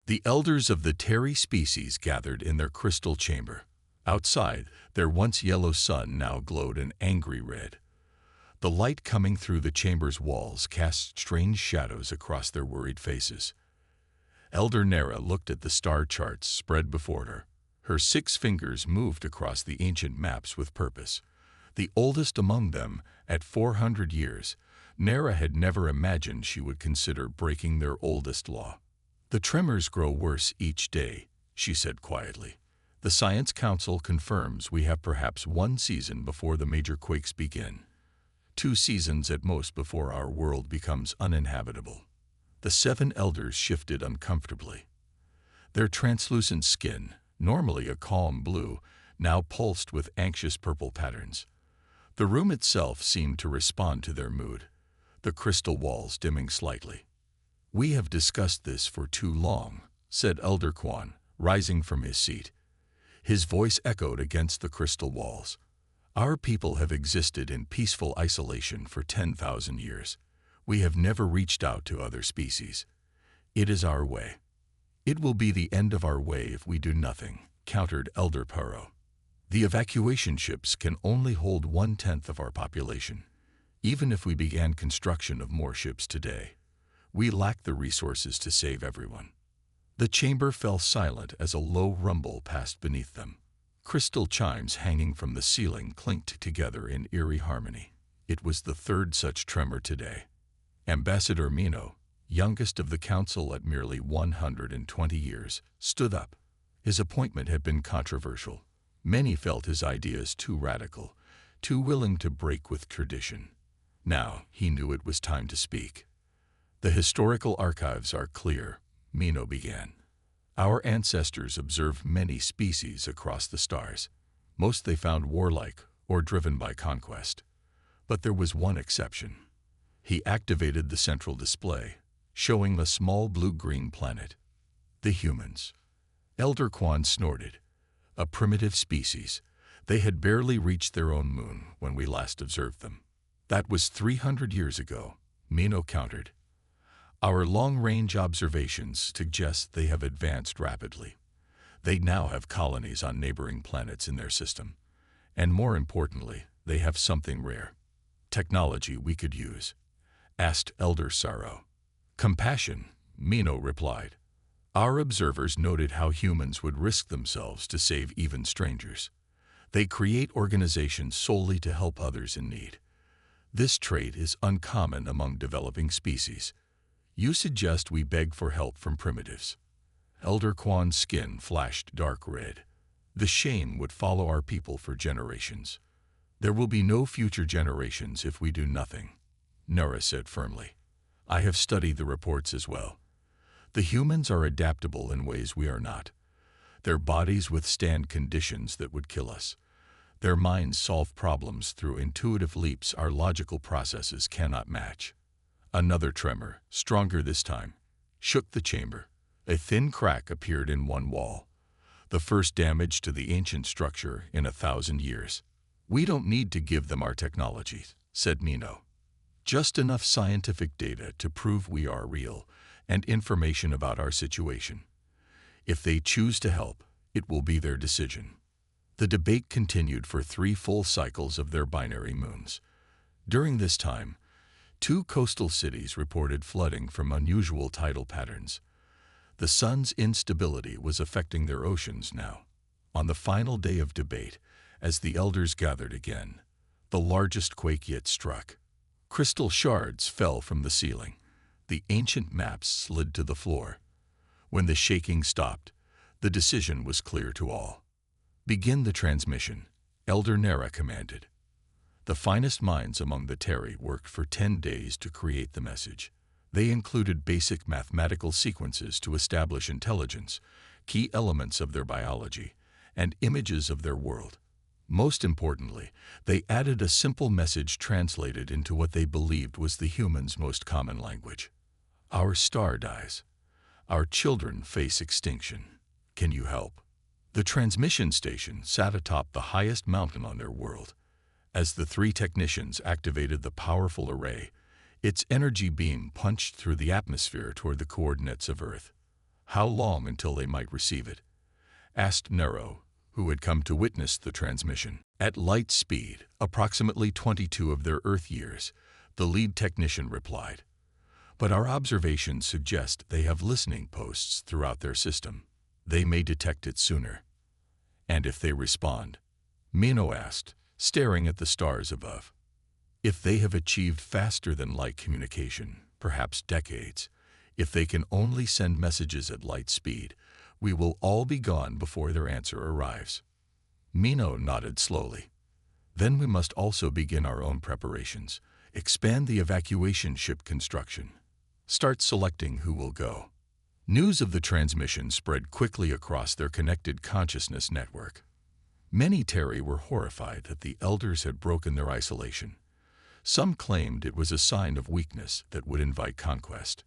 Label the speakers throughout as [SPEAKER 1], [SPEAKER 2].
[SPEAKER 1] The elders of the Terry species gathered in their crystal chamber. Outside, their once yellow sun now glowed an angry red. The light coming through the chamber's walls cast strange shadows across their worried faces. Elder Nera looked at the star charts spread before her. Her 6 fingers moved across the ancient maps with purpose. The oldest among them, at 400 years, Nera had never imagined she would consider breaking their oldest law. "The tremors grow worse each day," she said quietly. "The Science Council confirms we have perhaps 1 season before the major quakes begin. 2 seasons at most before our world becomes uninhabitable." The 7 elders shifted uncomfortably. Their translucent skin, normally a calm blue, now pulsed with anxious purple patterns. The room itself seemed to respond to their mood, the crystal walls dimming slightly. "We have discussed this for too long," said Elder Quan, rising from his seat. His voice echoed against the crystal walls. "Our people have existed in peaceful isolation for 10,000 years. We have never reached out to other species. It is our way." "It will be the end of our way if we do nothing," countered Elder Perot. "The evacuation ships can only hold 1/10 of our population. Even if we began construction of more ships today, we lack the resources to save everyone." The chamber fell silent as a low rumble passed beneath them. Crystal chimes hanging from the ceiling clinked together in eerie harmony. It was the 3rd such tremor today. Ambassador Mino, youngest of the council at merely 120 years, stood up. His appointment had been controversial. Many felt his ideas too radical, too willing to break with tradition. Now he knew it was time to speak. "The historical archives are clear," Mino began. "Our ancestors observed many species across the stars. Most they found warlike or driven by conquest. But there was one exception." He activated the central display, showing a small blue-green planet. "The humans." Elder Quan snorted. "A primitive species. They had barely reached their own moon when we last observed them." "That was 300 years ago," Mino countered. "Our long-range observations suggest they have advanced rapidly. They now have colonies on neighboring planets in their system. And more importantly, they have something rare. Technology we could use," asked Elder Sorrow. "Compassion," Mino replied. "Our observers noted how humans would risk themselves to save even strangers. They create organizations solely to help others in need. This trait is uncommon among developing species. You suggest we beg for help from primitives." Elder Quan's skin flashed dark red. "The shame would follow our people for generations. There will be no future generations if we do nothing," Nora said firmly. "I have studied the reports as well. The humans are adaptable in ways we are not. Their bodies withstand conditions that would kill us. Their minds solve problems through intuitive leaps our logical processes cannot match." Another tremor, stronger this time, shook the chamber. A thin crack appeared in one wall. The first damage to the ancient structure in 1,000 years. "We don't need to give them our technology," said Mino. "Just enough scientific data to prove we are real, and information about our situation. If they choose to help, it will be their decision." The debate continued for 3 full cycles of their binary moons. During this time, 2 coastal cities reported flooding from unusual tidal patterns. The sun's instability was affecting their oceans now. On the final day of debate, as the elders gathered again, the largest quake yet struck. Crystal shards fell from the ceiling. The ancient maps slid to the floor. When the shaking stopped, the decision was clear to all. "Begin the transmission," Elder Nera commanded. The finest minds among the Terry worked for 10 days to create the message. They included basic mathematical sequences to establish intelligence, key elements of their biology, and images of their world. Most importantly, they added a simple message translated into what they believed was the humans' most common language. "Our star dies. Our children face extinction. Can you help?" The transmission station sat atop the highest mountain on their world. As the 3 technicians activated the powerful array, its energy beam punched through the atmosphere toward the coordinates of Earth. How long until they might receive it? Asked Nero, who had come to witness the transmission. At light speed, approximately 22 of their Earth years, the lead technician replied. But our observations suggest they have listening posts throughout their system. They may detect it sooner. And if they respond? Mino asked, staring at the stars above. If they have achieved faster than light communication, perhaps decades, if they can only send messages at light speed, we will all be gone before their answer arrives. Mino nodded slowly. Then we must also begin our own preparations, expand the evacuation ship construction, start selecting who will go. News of the transmission spread quickly across their connected consciousness network. Many Terri were horrified that the elders had broken their isolation. Some claimed it was a sign of weakness that would invite conquest.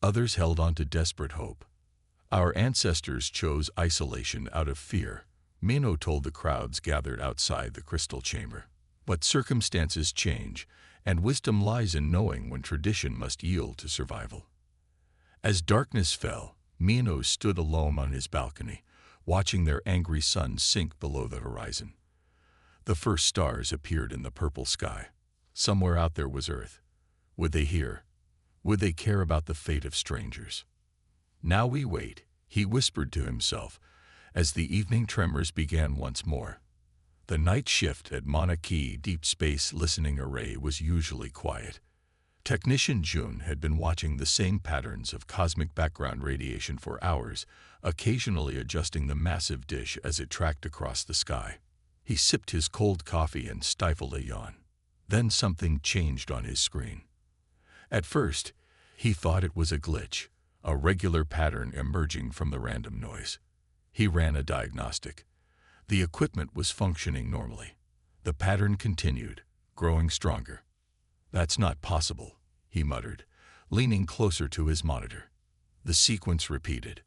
[SPEAKER 1] Others held on to desperate hope. Our ancestors chose isolation out of fear, Mino told the crowds gathered outside the crystal chamber. But circumstances change, and wisdom lies in knowing when tradition must yield to survival. As darkness fell, Mino stood alone on his balcony, watching their angry sun sink below the horizon. The first stars appeared in the purple sky. Somewhere out there was Earth. Would they hear? Would they care about the fate of strangers? Now we wait, he whispered to himself, as the evening tremors began once more. The night shift at Mauna Kea Deep Space Listening Array was usually quiet. Technician Jun had been watching the same patterns of cosmic background radiation for hours, occasionally adjusting the massive dish as it tracked across the sky. He sipped his cold coffee and stifled a yawn. Then something changed on his screen. At first, he thought it was a glitch, a regular pattern emerging from the random noise. He ran a diagnostic. The equipment was functioning normally. The pattern continued, growing stronger. That's not possible, he muttered, leaning closer to his monitor. The sequence repeated,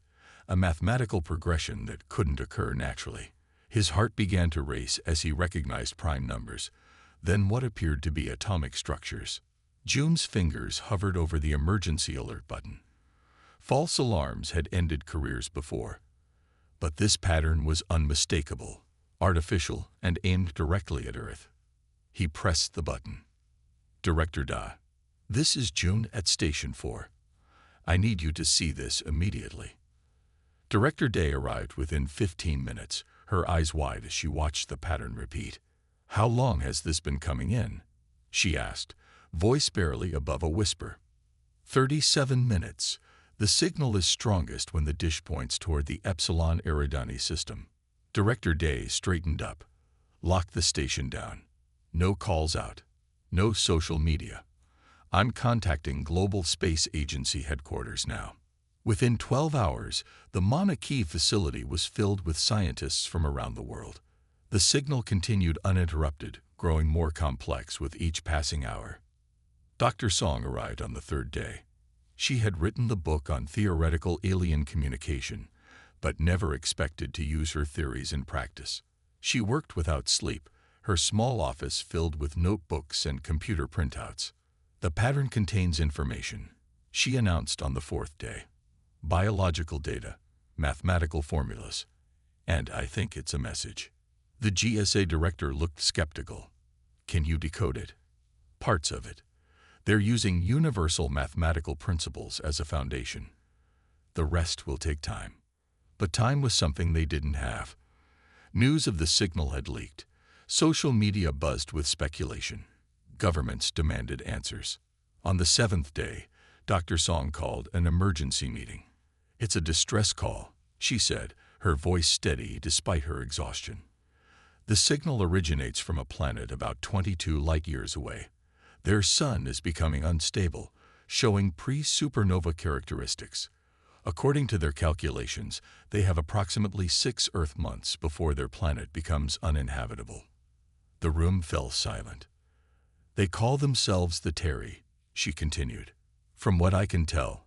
[SPEAKER 1] a mathematical progression that couldn't occur naturally. His heart began to race as he recognized prime numbers, then what appeared to be atomic structures. Jun's fingers hovered over the emergency alert button. False alarms had ended careers before. But this pattern was unmistakable, artificial, and aimed directly at Earth. He pressed the button. Director Da, this is Jun at Station 4. I need you to see this immediately. Director Day arrived within 15 minutes, her eyes wide as she watched the pattern repeat. How long has this been coming in? She asked, voice barely above a whisper. 37 minutes. The signal is strongest when the dish points toward the Epsilon Eridani system. Director Day straightened up. Lock the station down. No calls out. No social media. I'm contacting Global Space Agency headquarters now. Within 12 hours, the Mauna Kea facility was filled with scientists from around the world. The signal continued uninterrupted, growing more complex with each passing hour. Dr. Song arrived on the third day. She had written the book on theoretical alien communication, but never expected to use her theories in practice. She worked without sleep, her small office filled with notebooks and computer printouts. The pattern contains information, she announced on the fourth day. Biological data, mathematical formulas, and I think it's a message. The GSA director looked skeptical. Can you decode it? Parts of it. They're using universal mathematical principles as a foundation. The rest will take time. But time was something they didn't have. News of the signal had leaked. Social media buzzed with speculation. Governments demanded answers. On the seventh day, Dr. Song called an emergency meeting. It's a distress call, she said, her voice steady despite her exhaustion. The signal originates from a planet about 22 light-years away. Their sun is becoming unstable, showing pre-supernova characteristics. According to their calculations, they have approximately 6 Earth months before their planet becomes uninhabitable. The room fell silent. They call themselves the Terri, she continued. From what I can tell,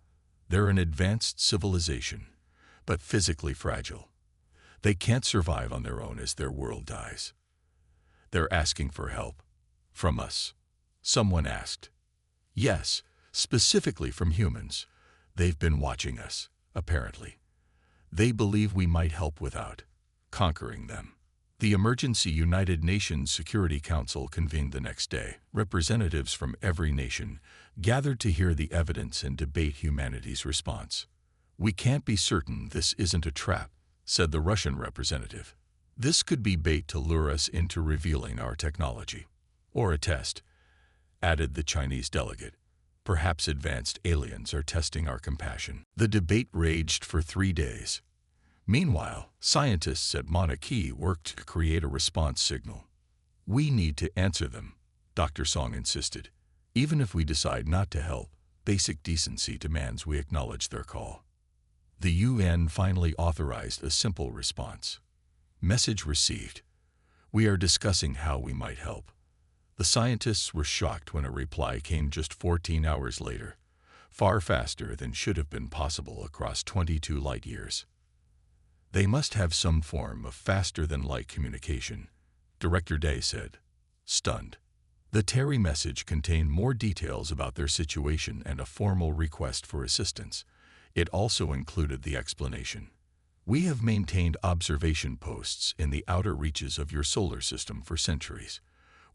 [SPEAKER 1] they're an advanced civilization, but physically fragile. They can't survive on their own as their world dies. They're asking for help. From us. Someone asked. Yes, specifically from humans. They've been watching us, apparently. They believe we might help without conquering them. The Emergency United Nations Security Council convened the next day. Representatives from every nation gathered to hear the evidence and debate humanity's response. "We can't be certain this isn't a trap," said the Russian representative. "This could be bait to lure us into revealing our technology." "Or a test," added the Chinese delegate. "Perhaps advanced aliens are testing our compassion." The debate raged for 3 days. Meanwhile, scientists at Mauna Kea worked to create a response signal. "We need to answer them," Dr. Song insisted. "Even if we decide not to help, basic decency demands we acknowledge their call." The UN finally authorized a simple response. Message received. "We are discussing how we might help." The scientists were shocked when a reply came just 14 hours later, far faster than should have been possible across 22 light years. "They must have some form of faster-than-light communication," Director Day said, stunned. The Terry message contained more details about their situation and a formal request for assistance. It also included the explanation. "We have maintained observation posts in the outer reaches of your solar system for centuries.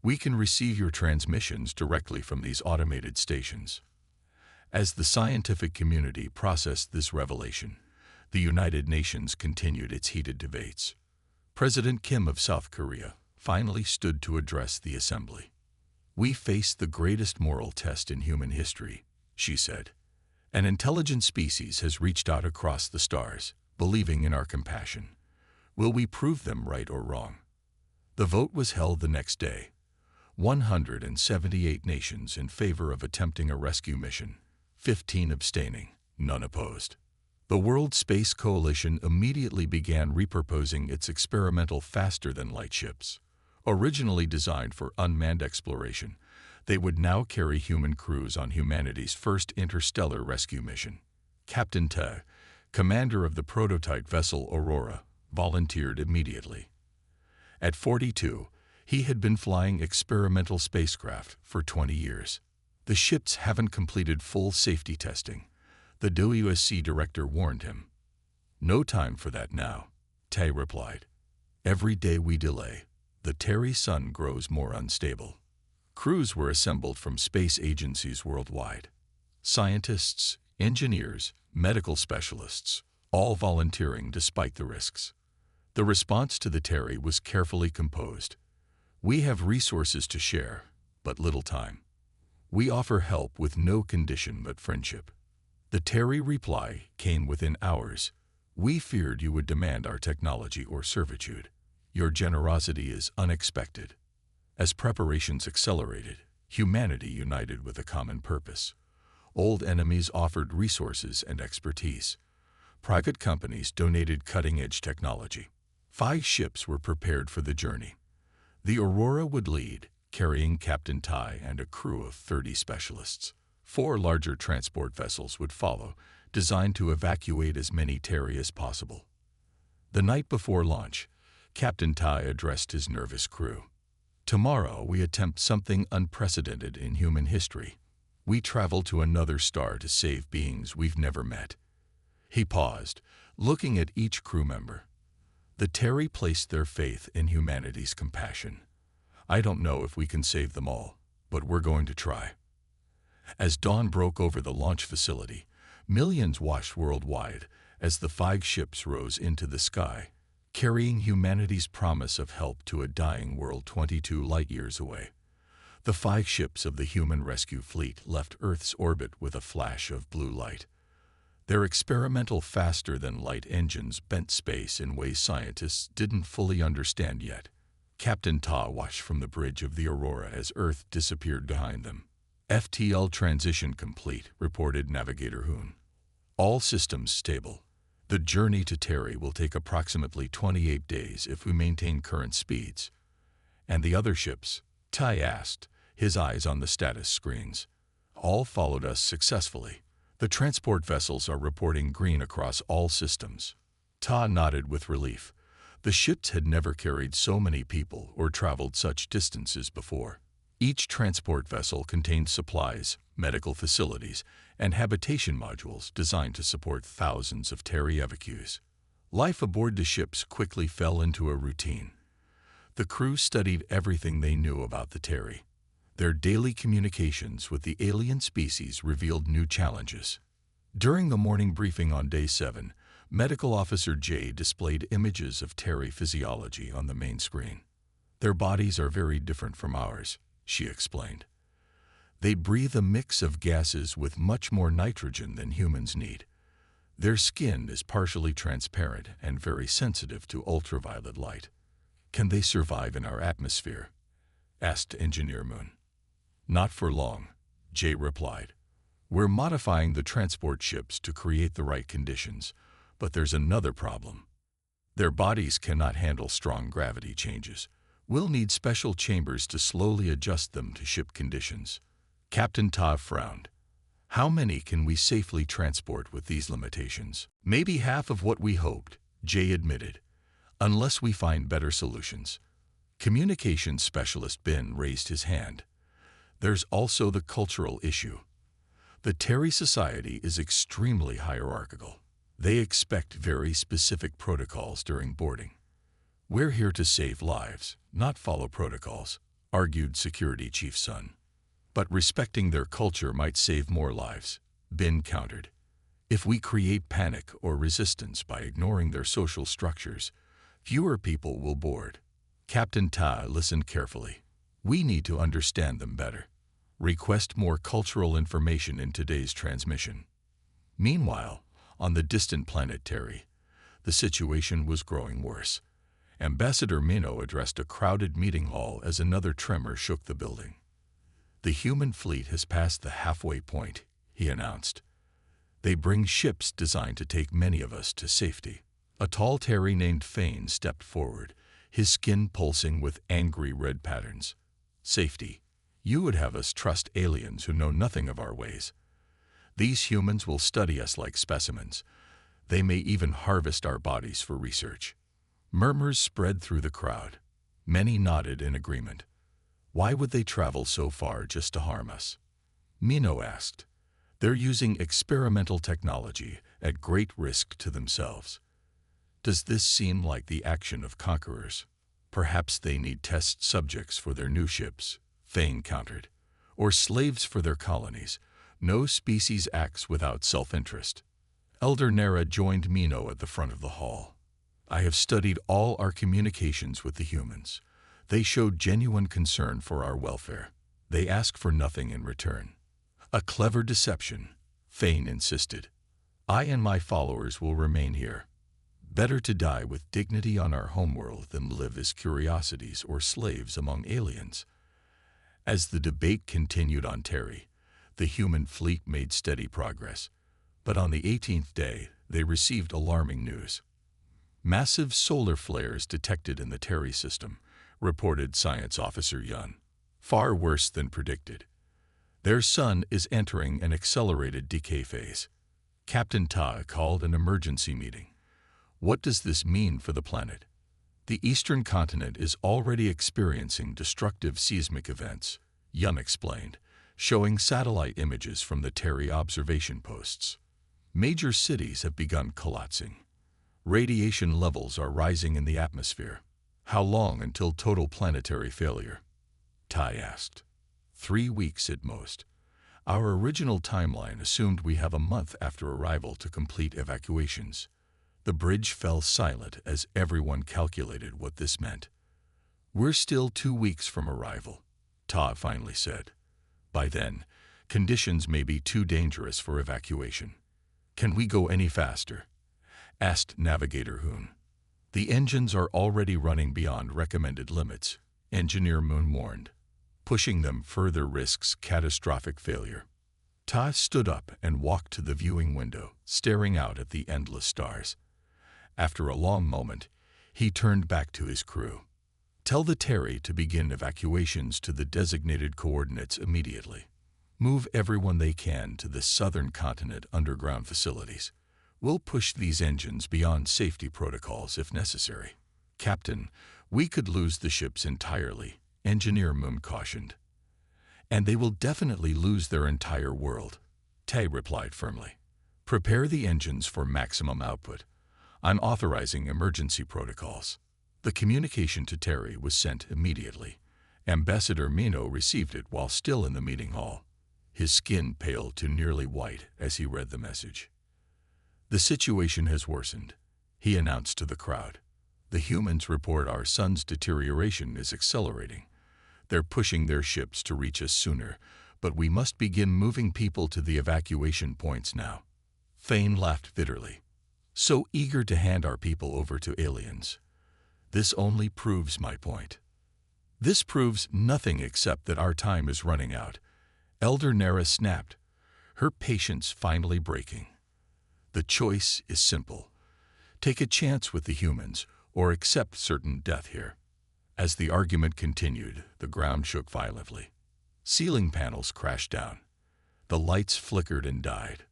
[SPEAKER 1] We can receive your transmissions directly from these automated stations." As the scientific community processed this revelation, the United Nations continued its heated debates. President Kim of South Korea finally stood to address the assembly. "We face the greatest moral test in human history," she said. "An intelligent species has reached out across the stars, believing in our compassion. Will we prove them right or wrong?" The vote was held the next day. 178 nations in favor of attempting a rescue mission, 15 abstaining, none opposed. The World Space Coalition immediately began repurposing its experimental faster-than-light ships. Originally designed for unmanned exploration, they would now carry human crews on humanity's first interstellar rescue mission. Captain Te, commander of the prototype vessel Aurora, volunteered immediately. At 42, he had been flying experimental spacecraft for 20 years. "The ships haven't completed full safety testing," the WSC director warned him. "No time for that now," Te replied. "Every day we delay, the Terry sun grows more unstable." Crews were assembled from space agencies worldwide. Scientists, engineers, medical specialists, all volunteering despite the risks. The response to the Terry was carefully composed. "We have resources to share, but little time. We offer help with no condition but friendship." The Terry reply came within hours. "We feared you would demand our technology or servitude. Your generosity is unexpected." As preparations accelerated, humanity united with a common purpose. Old enemies offered resources and expertise. Private companies donated cutting-edge technology. 5 ships were prepared for the journey. The Aurora would lead, carrying Captain Tai and a crew of 30 specialists. 4 larger transport vessels would follow, designed to evacuate as many Terry as possible. The night before launch, Captain Tai addressed his nervous crew. "Tomorrow we attempt something unprecedented in human history. We travel to another star to save beings we've never met." He paused, looking at each crew member. The Terry placed their faith in humanity's compassion. "I don't know if we can save them all, but we're going to try." As dawn broke over the launch facility, millions watched worldwide as the 5 ships rose into the sky, carrying humanity's promise of help to a dying world 22 light-years away. The 5 ships of the human rescue fleet left Earth's orbit with a flash of blue light. Their experimental faster-than-light engines bent space in ways scientists didn't fully understand yet. Captain Ta watched from the bridge of the Aurora as Earth disappeared behind them. "FTL transition complete," reported Navigator Hoon. "All systems stable. The journey to Terry will take approximately 28 days if we maintain current speeds." "And the other ships?" Tai asked, his eyes on the status screens. "All followed us successfully. The transport vessels are reporting green across all systems." Ta nodded with relief. The ships had never carried so many people or traveled such distances before. Each transport vessel contained supplies, medical facilities, and habitation modules designed to support thousands of Terry evacuees. Life aboard the ships quickly fell into a routine. The crew studied everything they knew about the Terry. Their daily communications with the alien species revealed new challenges. During the morning briefing on Day 7, Medical Officer J displayed images of Terry physiology on the main screen. Their bodies are very different from ours, she explained. They breathe a mix of gases with much more nitrogen than humans need. Their skin is partially transparent and very sensitive to ultraviolet light. Can they survive in our atmosphere? Asked Engineer Moon. Not for long, Jay replied. We're modifying the transport ships to create the right conditions, but there's another problem. Their bodies cannot handle strong gravity changes. We'll need special chambers to slowly adjust them to ship conditions. Captain Ta frowned. How many can we safely transport with these limitations? Maybe half of what we hoped, Jay admitted, unless we find better solutions. Communications specialist Ben raised his hand. There's also the cultural issue. The Terry society is extremely hierarchical. They expect very specific protocols during boarding. We're here to save lives, not follow protocols, argued Security Chief Sun. But respecting their culture might save more lives, Ben countered. If we create panic or resistance by ignoring their social structures, fewer people will board. Captain Ta listened carefully. We need to understand them better. Request more cultural information in today's transmission. Meanwhile, on the distant planet Terry, the situation was growing worse. Ambassador Minnow addressed a crowded meeting hall as another tremor shook the building. The human fleet has passed the halfway point, he announced. They bring ships designed to take many of us to safety. A tall Terry named Fane stepped forward, his skin pulsing with angry red patterns. Safety. You would have us trust aliens who know nothing of our ways. These humans will study us like specimens. They may even harvest our bodies for research. Murmurs spread through the crowd. Many nodded in agreement. Why would they travel so far just to harm us? Minnow asked. They're using experimental technology at great risk to themselves. Does this seem like the action of conquerors? Perhaps they need test subjects for their new ships, Fane countered, or slaves for their colonies. No species acts without self-interest. Elder Nera joined Minnow at the front of the hall. I have studied all our communications with the humans. They showed genuine concern for our welfare. They ask for nothing in return. A clever deception, Fane insisted. I and my followers will remain here. Better to die with dignity on our homeworld than live as curiosities or slaves among aliens. As the debate continued on Terry, the human fleet made steady progress. But on the 18th day, they received alarming news. Massive solar flares detected in the Terry system, reported Science Officer Yun. Far worse than predicted. Their sun is entering an accelerated decay phase. Captain Ta called an emergency meeting. What does this mean for the planet? The eastern continent is already experiencing destructive seismic events, Yun explained, showing satellite images from the Terry observation posts. Major cities have begun collapsing. Radiation levels are rising in the atmosphere. How long until total planetary failure? Tai asked. 3 weeks at most. Our original timeline assumed we have a month after arrival to complete evacuations. The bridge fell silent as everyone calculated what this meant. We're still 2 weeks from arrival, Ta finally said. By then, conditions may be too dangerous for evacuation. Can we go any faster? Asked Navigator Hoon. The engines are already running beyond recommended limits, Engineer Moon warned. Pushing them further risks catastrophic failure. Ta stood up and walked to the viewing window, staring out at the endless stars. After a long moment, he turned back to his crew. Tell the Terry to begin evacuations to the designated coordinates immediately. Move everyone they can to the southern continent underground facilities. We'll push these engines beyond safety protocols if necessary. Captain, we could lose the ships entirely, Engineer Moon cautioned. And they will definitely lose their entire world, Tai replied firmly. Prepare the engines for maximum output. I'm authorizing emergency protocols." The communication to Terry was sent immediately. Ambassador Mino received it while still in the meeting hall. His skin paled to nearly white as he read the message. "The situation has worsened," he announced to the crowd. "The humans report our sun's deterioration is accelerating. They're pushing their ships to reach us sooner, but we must begin moving people to the evacuation points now." Thane laughed bitterly. "So eager to hand our people over to aliens. This only proves my point." "This proves nothing except that our time is running out," Elder Nera snapped, her patience finally breaking. "The choice is simple. Take a chance with the humans, or accept certain death here." As the argument continued, the ground shook violently. Ceiling panels crashed down. The lights flickered and died.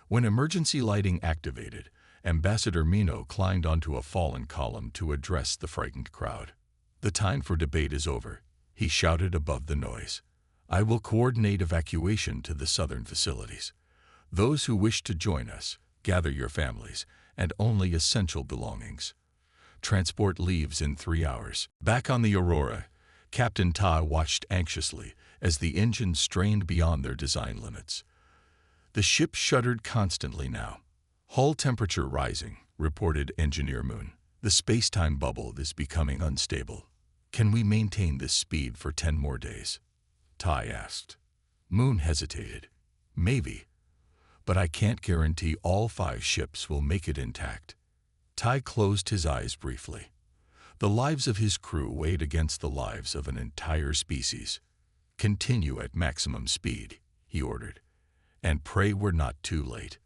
[SPEAKER 1] When emergency lighting activated, Ambassador Mino climbed onto a fallen column to address the frightened crowd. "The time for debate is over," he shouted above the noise. "I will coordinate evacuation to the southern facilities. Those who wish to join us, gather your families and only essential belongings. Transport leaves in 3 hours." Back on the Aurora, Captain Ta watched anxiously as the engines strained beyond their design limits. The ship shuddered constantly now. "Hull temperature rising," reported Engineer Moon. "The space-time bubble is becoming unstable. Can we maintain this speed for 10 more days?" Tai asked. Moon hesitated. "Maybe, but I can't guarantee all 5 ships will make it intact." Tai closed his eyes briefly. The lives of his crew weighed against the lives of an entire species. "Continue at maximum speed," he ordered, "and pray we're not too late."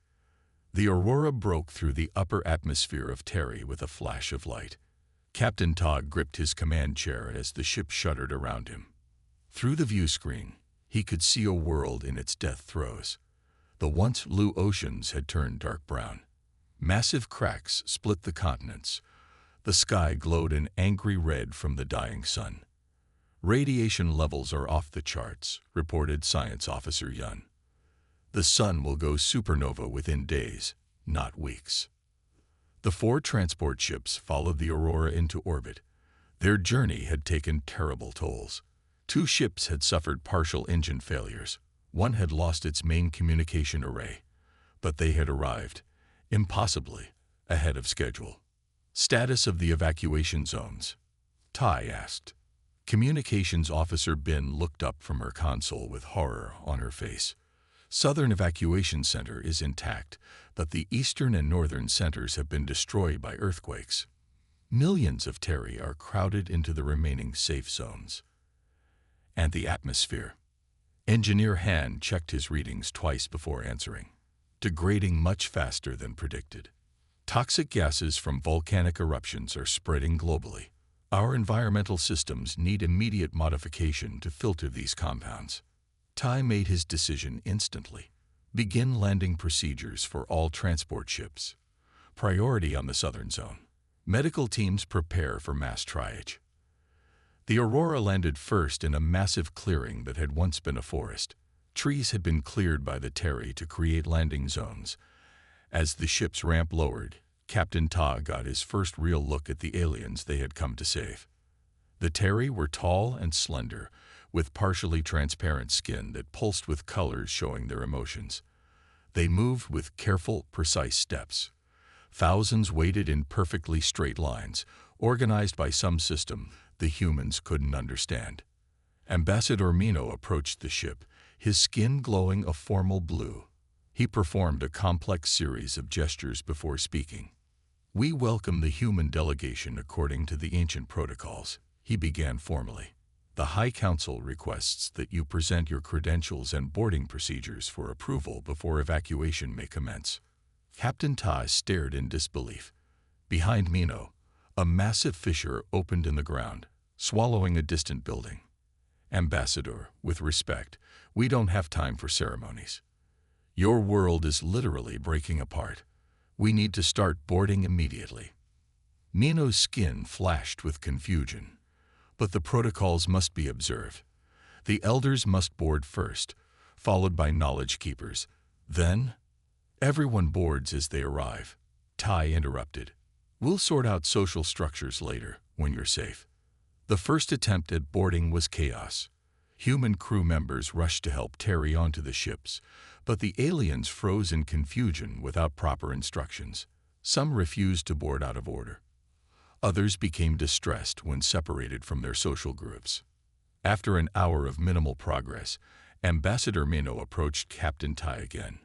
[SPEAKER 1] The Aurora broke through the upper atmosphere of Terry with a flash of light. Captain Todd gripped his command chair as the ship shuddered around him. Through the view screen, he could see a world in its death throes. The once blue oceans had turned dark brown. Massive cracks split the continents. The sky glowed an angry red from the dying sun. "Radiation levels are off the charts," reported Science Officer Yun. "The sun will go supernova within days, not weeks." The 4 transport ships followed the Aurora into orbit. Their journey had taken terrible tolls. 2 ships had suffered partial engine failures. 1 had lost its main communication array. But they had arrived, impossibly, ahead of schedule. "Status of the evacuation zones?" Tai asked. Communications Officer Bin looked up from her console with horror on her face. "Southern Evacuation Center is intact, but the eastern and northern centers have been destroyed by earthquakes. Millions of Terry are crowded into the remaining safe zones." "And the atmosphere?" Engineer Han checked his readings twice before answering. "Degrading much faster than predicted. Toxic gases from volcanic eruptions are spreading globally. Our environmental systems need immediate modification to filter these compounds." Tai made his decision instantly. "Begin landing procedures for all transport ships. Priority on the southern zone. Medical teams prepare for mass triage." The Aurora landed first in a massive clearing that had once been a forest. Trees had been cleared by the Terry to create landing zones. As the ship's ramp lowered, Captain Ta got his first real look at the aliens they had come to save. The Terry were tall and slender, with partially transparent skin that pulsed with colors showing their emotions. They moved with careful, precise steps. Thousands waited in perfectly straight lines, organized by some system the humans couldn't understand. Ambassador Mino approached the ship, his skin glowing a formal blue. He performed a complex series of gestures before speaking. "We welcome the human delegation according to the ancient protocols," he began formally. "The High Council requests that you present your credentials and boarding procedures for approval before evacuation may commence." Captain Ta stared in disbelief. Behind Mino, a massive fissure opened in the ground, swallowing a distant building. "Ambassador, with respect, we don't have time for ceremonies. Your world is literally breaking apart. We need to start boarding immediately." Mino's skin flashed with confusion. "But the protocols must be observed. The elders must board first, followed by knowledge keepers. Then, everyone boards as they arrive." Tai interrupted. We'll sort out social structures later, when you're safe. The first attempt at boarding was chaos. Human crew members rushed to help Terry onto the ships, but the aliens froze in confusion without proper instructions. Some refused to board out of order. Others became distressed when separated from their social groups. After an hour of minimal progress, Ambassador Mino approached Captain Tai again.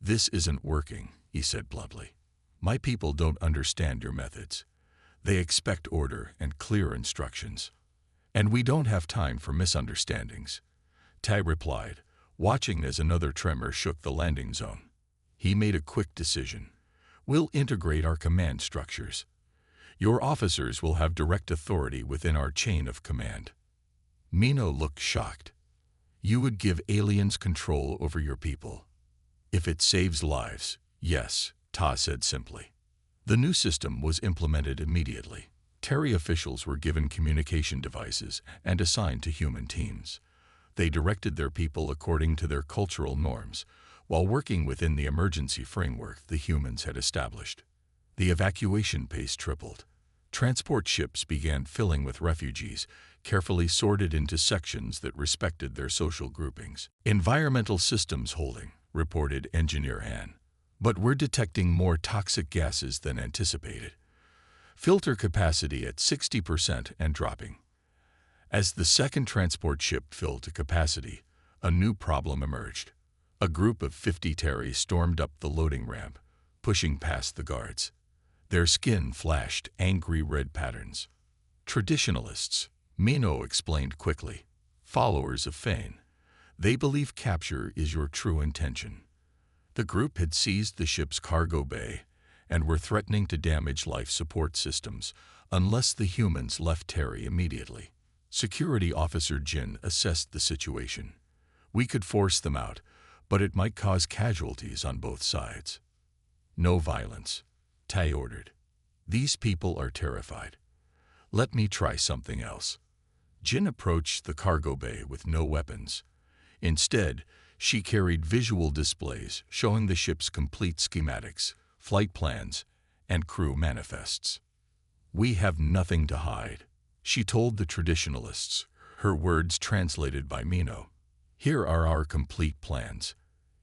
[SPEAKER 1] "This isn't working," he said bluntly. "My people don't understand your methods. They expect order and clear instructions. And we don't have time for misunderstandings." Tai replied, watching as another tremor shook the landing zone. He made a quick decision. "We'll integrate our command structures. Your officers will have direct authority within our chain of command." Mino looked shocked. "You would give aliens control over your people?" "If it saves lives, yes," Ta said simply. The new system was implemented immediately. Terry officials were given communication devices and assigned to human teams. They directed their people according to their cultural norms, while working within the emergency framework the humans had established. The evacuation pace tripled. Transport ships began filling with refugees, carefully sorted into sections that respected their social groupings. "Environmental systems holding," reported Engineer Han. "But we're detecting more toxic gases than anticipated. Filter capacity at 60% and dropping." As the second transport ship filled to capacity, a new problem emerged. A group of 50 Terry stormed up the loading ramp, pushing past the guards. Their skin flashed angry red patterns. "Traditionalists," Mino explained quickly. "Followers of Fane. They believe capture is your true intention." The group had seized the ship's cargo bay and were threatening to damage life support systems unless the humans left Terry immediately. Security Officer Jin assessed the situation. "We could force them out, but it might cause casualties on both sides." "No violence," Tai ordered. "These people are terrified. Let me try something else." Jin approached the cargo bay with no weapons. Instead, she carried visual displays showing the ship's complete schematics, flight plans, and crew manifests. "We have nothing to hide," she told the traditionalists, her words translated by Mino. "Here are our complete plans.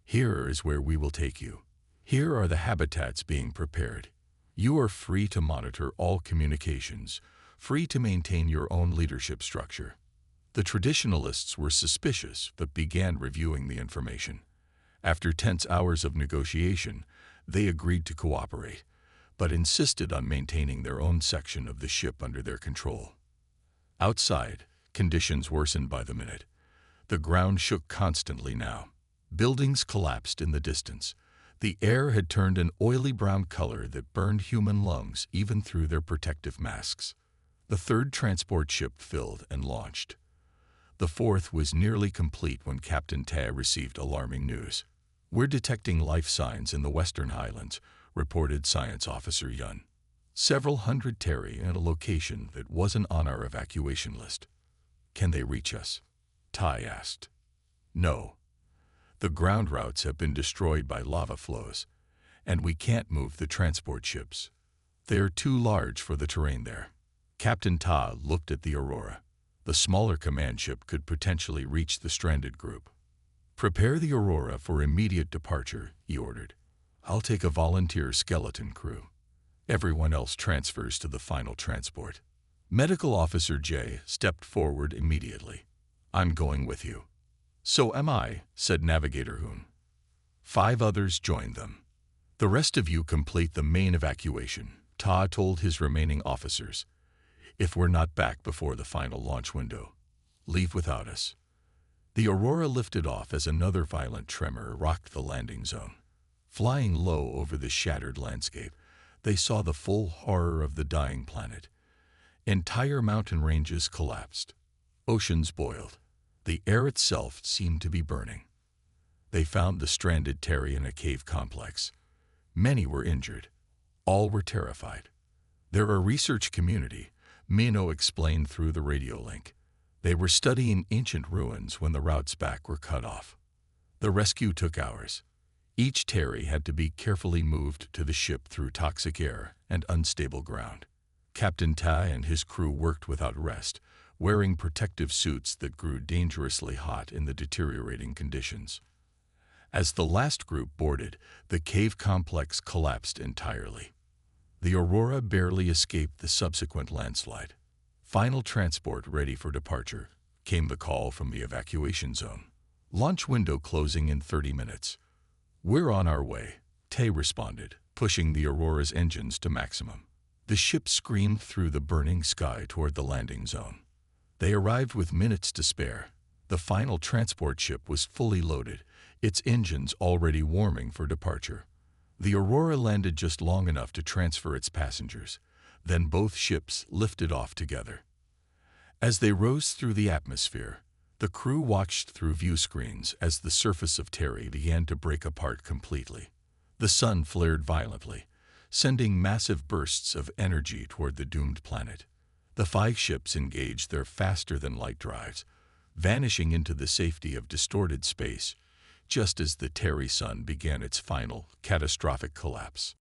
[SPEAKER 1] Here is where we will take you. Here are the habitats being prepared. You are free to monitor all communications, free to maintain your own leadership structure." The traditionalists were suspicious but began reviewing the information. After tense hours of negotiation, they agreed to cooperate, but insisted on maintaining their own section of the ship under their control. Outside, conditions worsened by the minute. The ground shook constantly now. Buildings collapsed in the distance. The air had turned an oily brown color that burned human lungs even through their protective masks. The third transport ship filled and launched. The fourth was nearly complete when Captain Tai received alarming news. "We're detecting life signs in the Western Highlands," reported Science Officer Yun. "Several hundred Terry at a location that wasn't on our evacuation list." "Can they reach us?" Tai asked. "No. The ground routes have been destroyed by lava flows, and we can't move the transport ships. They are too large for the terrain there." Captain Ta looked at the Aurora. The smaller command ship could potentially reach the stranded group. "Prepare the Aurora for immediate departure," he ordered. "I'll take a volunteer skeleton crew. Everyone else transfers to the final transport." Medical Officer J stepped forward immediately. "I'm going with you." "So am I," said Navigator Hoon. 5 others joined them. "The rest of you complete the main evacuation," Ta told his remaining officers. "If we're not back before the final launch window, leave without us." The Aurora lifted off as another violent tremor rocked the landing zone. Flying low over the shattered landscape, they saw the full horror of the dying planet. Entire mountain ranges collapsed. Oceans boiled. The air itself seemed to be burning. They found the stranded Terry in a cave complex. Many were injured. All were terrified. "They're a research community," Mino explained through the radio link. "They were studying ancient ruins when the routes back were cut off. The rescue took hours. Each Terry had to be carefully moved to the ship through toxic air and unstable ground. Captain Tai and his crew worked without rest, wearing protective suits that grew dangerously hot in the deteriorating conditions. As the last group boarded, the cave complex collapsed entirely. The Aurora barely escaped the subsequent landslide. Final transport ready for departure, came the call from the evacuation zone. Launch window closing in 30 minutes. We're on our way, Tay responded, pushing the Aurora's engines to maximum. The ship screamed through the burning sky toward the landing zone. They arrived with minutes to spare. The final transport ship was fully loaded, its engines already warming for departure. The Aurora landed just long enough to transfer its passengers. Then both ships lifted off together. As they rose through the atmosphere, the crew watched through view screens as the surface of Terry began to break apart completely. The sun flared violently, sending massive bursts of energy toward the doomed planet. The 5 ships engaged their faster-than-light drives, vanishing into the safety of distorted space, just as the Terry sun began its final, catastrophic collapse.